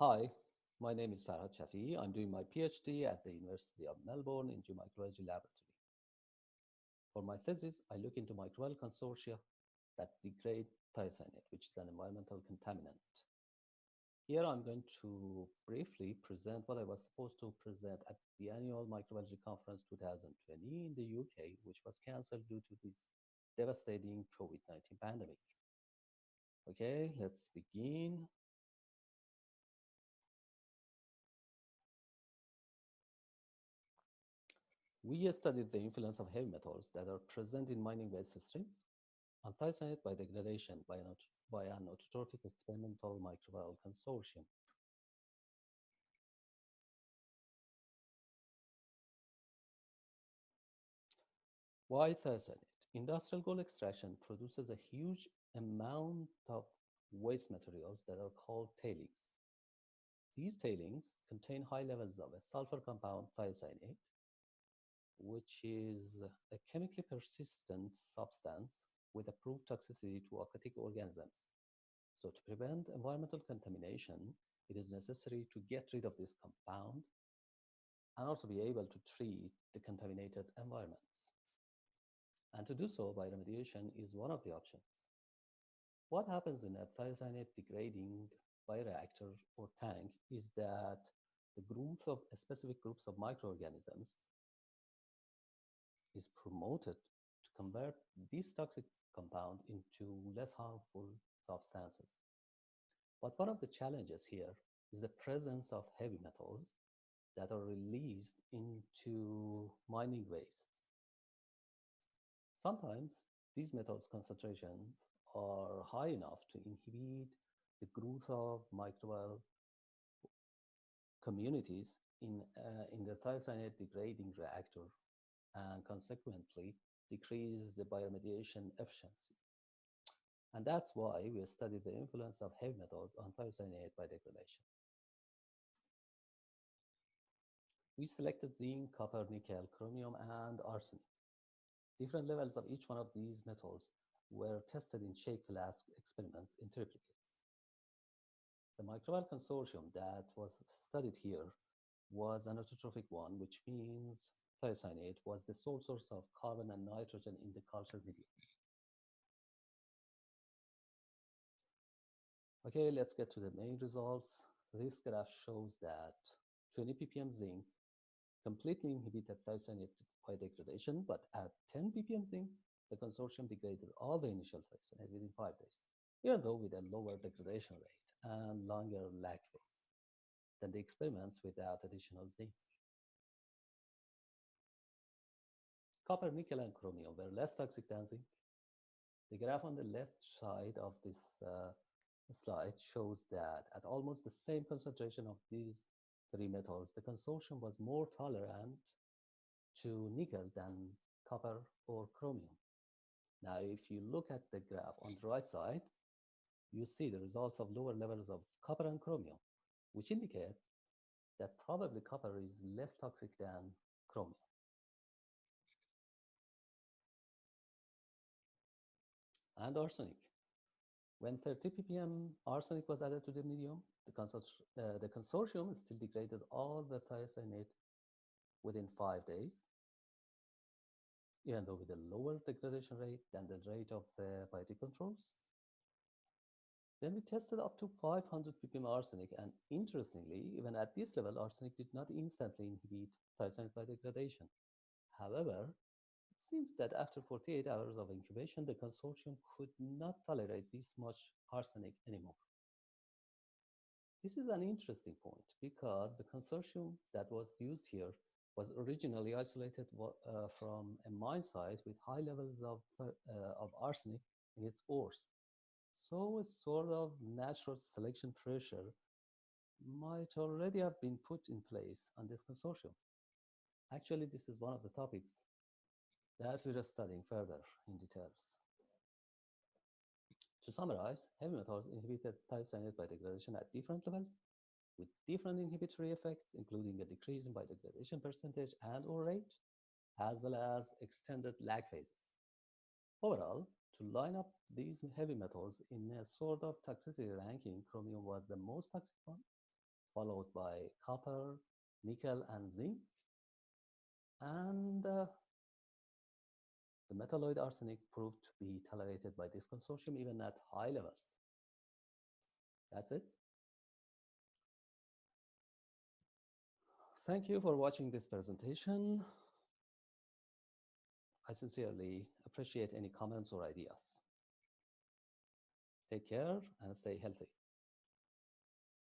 Hi, my name is Farhad Shafiei. I'm doing my PhD at the University of Melbourne in Geomicrobiology Laboratory. For my thesis, I look into microbial consortia that degrade thiocyanate, which is an environmental contaminant. Here I'm going to briefly present what I was supposed to present at the annual Microbiology Conference 2020 in the UK, which was cancelled due to this devastating COVID-19 pandemic. Okay, let's begin. We studied the influence of heavy metals that are present in mining waste streams on thiocyanate by degradation by an autotrophic experimental microbial consortium. Why thiocyanate? Industrial gold extraction produces a huge amount of waste materials that are called tailings. These tailings contain high levels of a sulfur compound thiocyanate, which is a chemically persistent substance with approved toxicity to aquatic organisms. So to prevent environmental contamination, it is necessary to get rid of this compound and also be able to treat the contaminated environments. And to do so, bioremediation is one of the options. What happens in a thiocyanate-degrading bioreactor or tank is that the growth of specific groups of microorganisms is promoted to convert this toxic compound into less harmful substances. But one of the challenges here is the presence of heavy metals that are released into mining wastes. Sometimes these metals concentrations are high enough to inhibit the growth of microbial communities in the thiocyanate degrading reactor and consequently decrease the bioremediation efficiency. And that's why we studied the influence of heavy metals on thiocyanate by degradation. We selected zinc, copper, nickel, chromium, and arsenic. Different levels of each one of these metals were tested in shake flask experiments in triplicates. The microbial consortium that was studied here was an autotrophic one, which means thiocyanate was the sole source of carbon and nitrogen in the culture medium. Okay, let's get to the main results. This graph shows that 20 ppm zinc completely inhibited thiocyanate by degradation, but at 10 ppm zinc, the consortium degraded all the initial thiocyanate within 5 days, even though with a lower degradation rate and longer lag phase than the experiments without additional zinc. Copper, nickel, and chromium were less toxic than zinc. The graph on the left side of this slide shows that at almost the same concentration of these three metals, the consortium was more tolerant to nickel than copper or chromium. Now, if you look at the graph on the right side, you see the results of lower levels of copper and chromium, which indicate that probably copper is less toxic than chromium. And arsenic. When 30 ppm arsenic was added to the medium, the consortium still degraded all the thiocyanate within 5 days, even though with a lower degradation rate than the rate of the biotic controls. Then we tested up to 500 ppm arsenic, and interestingly, even at this level, arsenic did not instantly inhibit thiocyanate by degradation. However, it seems that after 48 hours of incubation, the consortium could not tolerate this much arsenic anymore. This is an interesting point because the consortium that was used here was originally isolated from a mine site with high levels of arsenic in its ores. So a sort of natural selection pressure might already have been put in place on this consortium. Actually, this is one of the topics that we're studying further in details. To summarize, heavy metals inhibited thiocyanate by degradation at different levels with different inhibitory effects, including a decrease in biodegradation percentage and or rate, as well as extended lag phases. Overall, to line up these heavy metals in a sort of toxicity ranking, chromium was the most toxic one, followed by copper, nickel, and zinc. And the metalloid arsenic proved to be tolerated by this consortium even at high levels. That's it. Thank you for watching this presentation. I sincerely appreciate any comments or ideas. Take care and stay healthy.